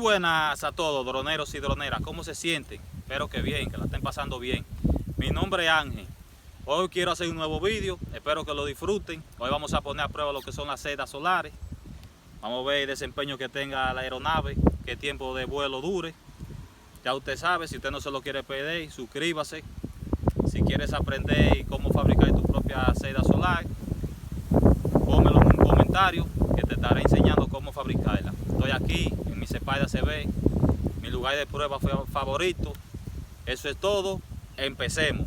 Buenas a todos, droneros y droneras, ¿cómo se sienten? Espero que bien, que la estén pasando bien. Mi nombre es Ángel. Hoy quiero hacer un nuevo vídeo, espero que lo disfruten. Hoy vamos a poner a prueba lo que son las celdas solares. Vamos a ver el desempeño que tenga la aeronave, qué tiempo de vuelo dure. Ya usted sabe, si usted no se lo quiere perder, suscríbase. Si quieres aprender cómo fabricar tu propia celda solar, pónmelo en un comentario que te estaré enseñando cómo fabricarla. Estoy aquí en mi Spider CB, mi lugar de prueba favorito. Eso es todo, empecemos.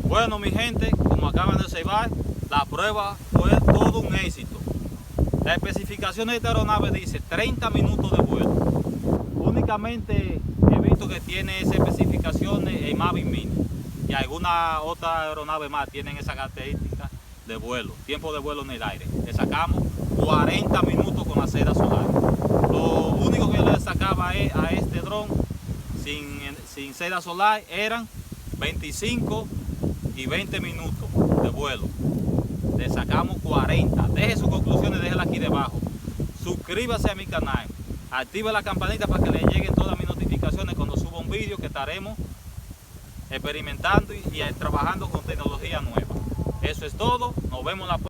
Bueno, mi gente, como acaban de observar, la prueba fue todo un éxito. La especificación de esta aeronave dice 30 minutos de vuelo. Únicamente he visto que tiene esas especificaciones en Mavi Mini, y alguna otra aeronave más tienen esa característica de vuelo, tiempo de vuelo en el aire. Le sacamos 40 minutos con la seda solar. Lo único que le sacaba a este dron sin seda solar eran 25 y 20 minutos de vuelo. Le sacamos 40. Deje sus conclusiones, déjela aquí debajo. Suscríbase a mi canal, active la campanita para que le lleguen todas mis notificaciones cuando suba un vídeo, que estaremos experimentando y trabajando con tecnología nueva. Eso es todo, nos vemos la próxima.